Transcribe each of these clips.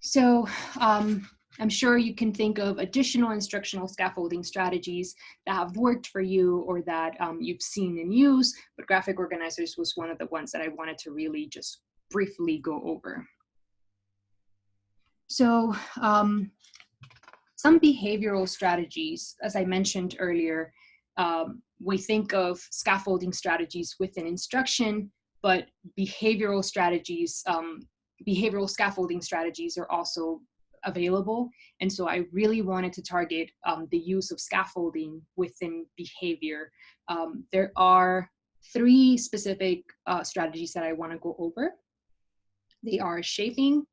So I'm sure you can think of additional instructional scaffolding strategies that have worked for you or that you've seen in use, but graphic organizers was one of the ones that I wanted to really just briefly go over. So some behavioral strategies, as I mentioned earlier, we think of scaffolding strategies within instruction, but behavioral strategies, behavioral scaffolding strategies are also available. And so I really wanted to target the use of scaffolding within behavior. There are 3 specific strategies that I want to go over. They are shaping,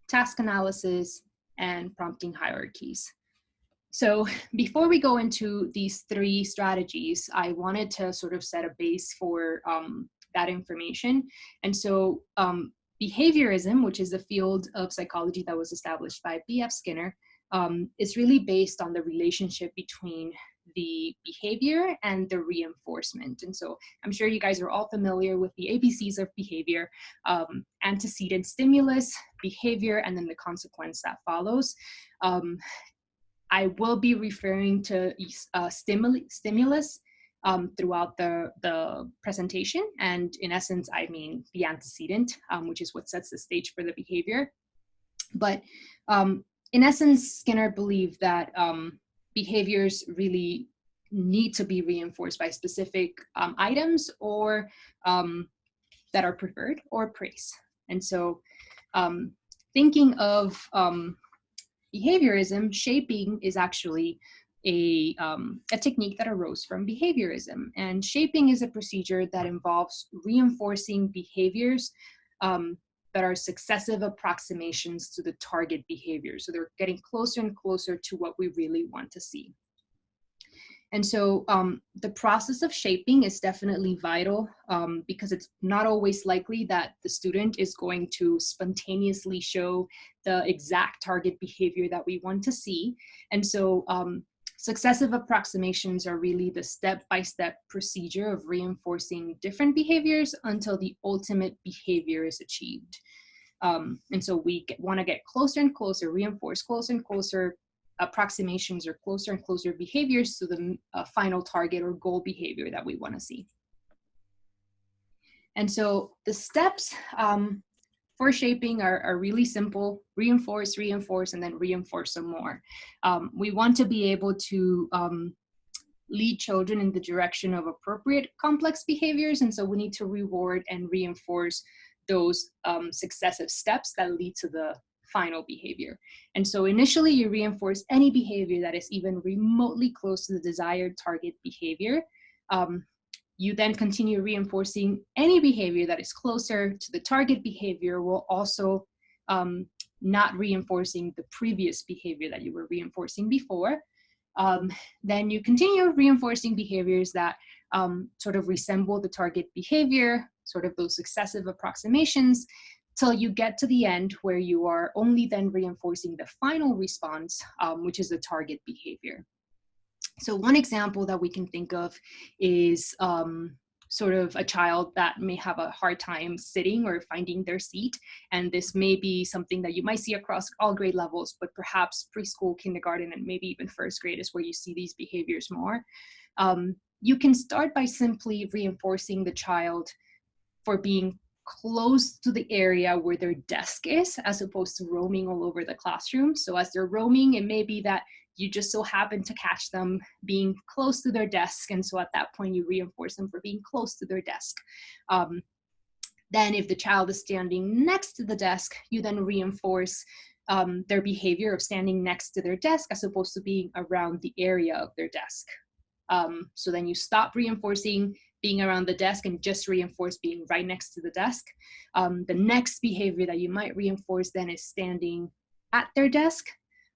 task analysis, and prompting hierarchies. So before we go into these 3 strategies, I wanted to sort of set a base for that information. And so behaviorism, which is a field of psychology that was established by B.F. Skinner, is really based on the relationship between the behavior and the reinforcement. And so I'm sure you guys are all familiar with the ABCs of behavior: antecedent stimulus, behavior, and then the consequence that follows. I will be referring to stimulus throughout the presentation. And in essence, I mean the antecedent, which is what sets the stage for the behavior. But in essence, Skinner believed that behaviors really need to be reinforced by specific items or that are preferred or praised. And so thinking of behaviorism, shaping is actually a technique that arose from behaviorism. And shaping is a procedure that involves reinforcing behaviors that are successive approximations to the target behavior. So they're getting closer and closer to what we really want to see. And so the process of shaping is definitely vital because it's not always likely that the student is going to spontaneously show the exact target behavior that we want to see. And so successive approximations are really the step-by-step procedure of reinforcing different behaviors until the ultimate behavior is achieved. And so we want to get closer and closer, reinforce closer and closer approximations or closer and closer behaviors to the final target or goal behavior that we want to see. And so the steps for shaping are really simple: reinforce, reinforce, and then reinforce some more. We want to be able to lead children in the direction of appropriate complex behaviors, and so we need to reward and reinforce those successive steps that lead to the final behavior. And so initially you reinforce any behavior that is even remotely close to the desired target behavior. You then continue reinforcing any behavior that is closer to the target behavior while also not reinforcing the previous behavior that you were reinforcing before. Then you continue reinforcing behaviors that sort of resemble the target behavior, sort of those successive approximations, till you get to the end where you are only then reinforcing the final response, which is the target behavior. So one example that we can think of is sort of a child that may have a hard time sitting or finding their seat. And this may be something that you might see across all grade levels, but perhaps preschool, kindergarten, and maybe even first grade is where you see these behaviors more. You can start by simply reinforcing the child for being close to the area where their desk is, as opposed to roaming all over the classroom. So as they're roaming, it may be that you just so happen to catch them being close to their desk. And so at that point, you reinforce them for being close to their desk. Then if the child is standing next to the desk, you then reinforce their behavior of standing next to their desk as opposed to being around the area of their desk. So then you stop reinforcing being around the desk and just reinforce being right next to the desk. The next behavior that you might reinforce then is standing at their desk.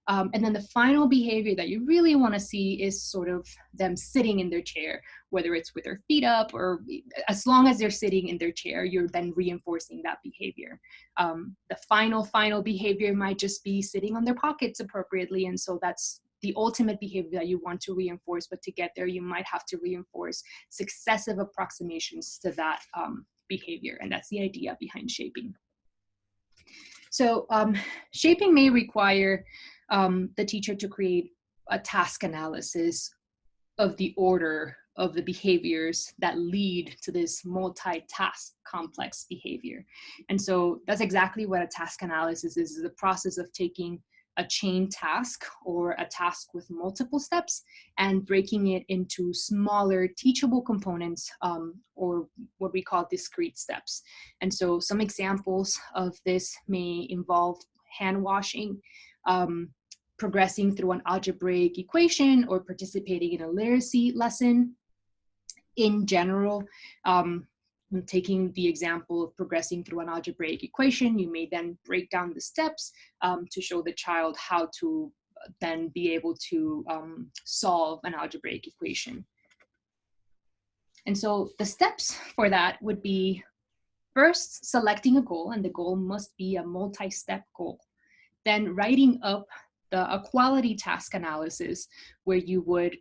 And then the final behavior that you really want to see is sort of them sitting in their chair, whether it's with their feet up or as long as they're sitting in their chair, you're then reinforcing that behavior. The final behavior might just be sitting on their pockets appropriately. And so that's the ultimate behavior that you want to reinforce, but to get there, you might have to reinforce successive approximations to that behavior. And that's the idea behind shaping. So shaping may require the teacher to create a task analysis of the order of the behaviors that lead to this multitask complex behavior. And so that's exactly what a task analysis is the process of taking a chain task or a task with multiple steps and breaking it into smaller teachable components, or what we call discrete steps. And so some examples of this may involve hand washing, progressing through an algebraic equation, or participating in a literacy lesson. In general, taking the example of progressing through an algebraic equation, you may then break down the steps to show the child how to then be able to solve an algebraic equation. And so the steps for that would be, first, selecting a goal, and the goal must be a multi-step goal. Then writing up a quality task analysis, where you would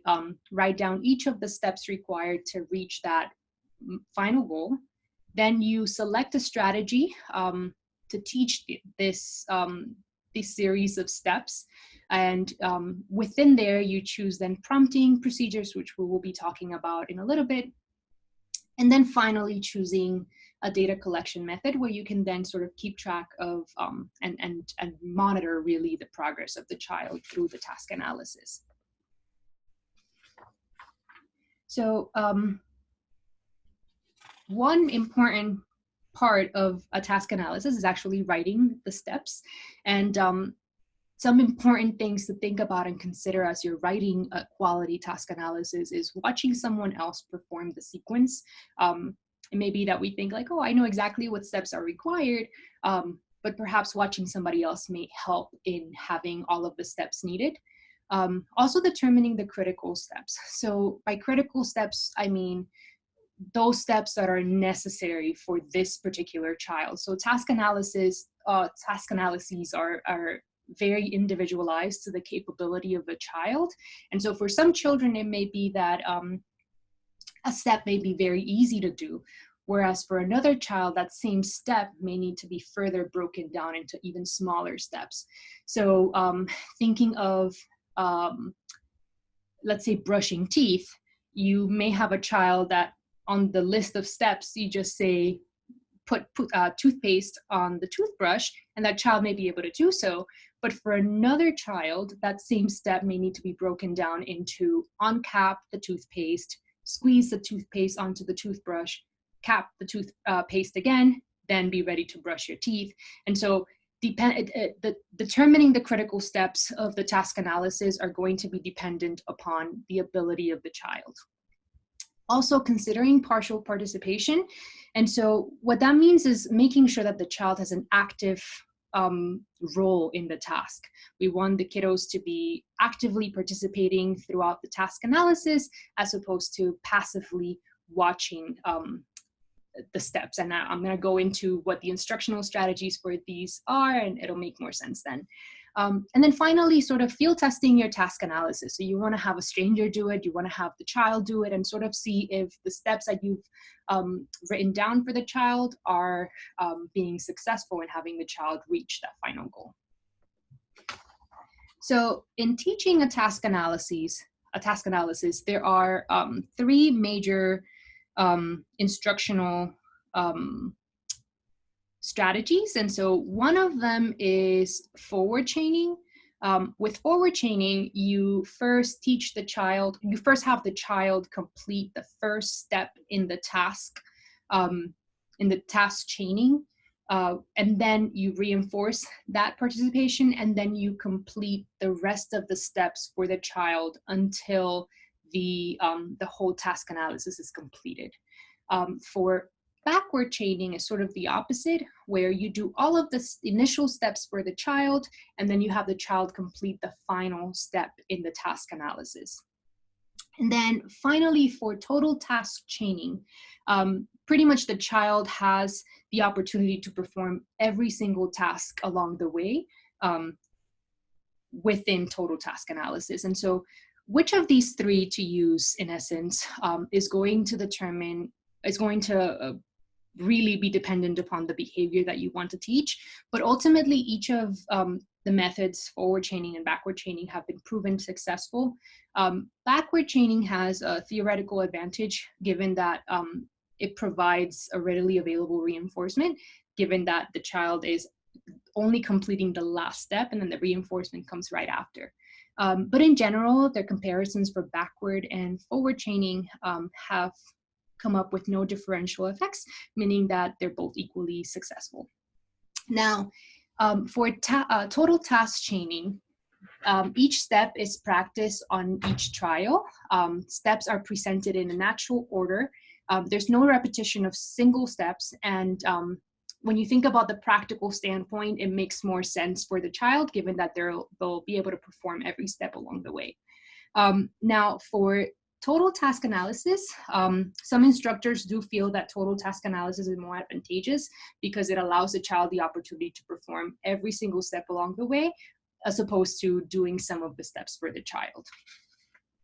write down each of the steps required to reach that final goal. Then you select a strategy to teach this series of steps. And within there, you choose then prompting procedures, which we will be talking about in a little bit. And then finally choosing a data collection method where you can then sort of keep track of and monitor really the progress of the child through the task analysis. So one important part of a task analysis is actually writing the steps. And some important things to think about and consider as you're writing a quality task analysis is watching someone else perform the sequence. It may be that we think like, oh, I know exactly what steps are required, but perhaps watching somebody else may help in having all of the steps needed. Also determining the critical steps. So by critical steps, I mean those steps that are necessary for this particular child. So task analyses are very individualized to the capability of a child. And so for some children, it may be that a step may be very easy to do, whereas for another child, that same step may need to be further broken down into even smaller steps. So thinking of, let's say, brushing teeth, you may have a child that on the list of steps, you just say, put toothpaste on the toothbrush, and that child may be able to do so. But for another child, that same step may need to be broken down into uncap the toothpaste, squeeze the toothpaste onto the toothbrush, cap the toothpaste again, then be ready to brush your teeth. And so determining the critical steps of the task analysis are going to be dependent upon the ability of the child. Also considering partial participation. And so what that means is making sure that the child has an active role in the task. We want the kiddos to be actively participating throughout the task analysis as opposed to passively watching the steps. And I'm going to go into what the instructional strategies for these are, and it'll make more sense then. And then finally, sort of field testing your task analysis. So you want to have a stranger do it, you want to have the child do it, and sort of see if the steps that you've written down for the child are being successful in having the child reach that final goal. So in teaching a task analysis, there are three major instructional strategies. And so one of them is forward chaining. With forward chaining, you first have the child complete the first step in the task chaining, and then you reinforce that participation, and then you complete the rest of the steps for the child until the whole task analysis is completed. For backward chaining is sort of the opposite, where you do all of the initial steps for the child, and then you have the child complete the final step in the task analysis. And then finally, for total task chaining, pretty much the child has the opportunity to perform every single task along the way within total task analysis. And so which of these three to use, in essence, is going to really be dependent upon the behavior that you want to teach. But ultimately, each of the methods, forward chaining and backward chaining, have been proven successful. Backward chaining has a theoretical advantage given that it provides a readily available reinforcement, given that the child is only completing the last step and then the reinforcement comes right after. But in general, their comparisons for backward and forward chaining have come up with no differential effects, meaning that they're both equally successful. Now, for total task chaining, each step is practiced on each trial. Steps are presented in a natural order. There's no repetition of single steps, and when you think about the practical standpoint, it makes more sense for the child, given that they'll be able to perform every step along the way. Now, for total task analysis, some instructors do feel that total task analysis is more advantageous because it allows the child the opportunity to perform every single step along the way, as opposed to doing some of the steps for the child.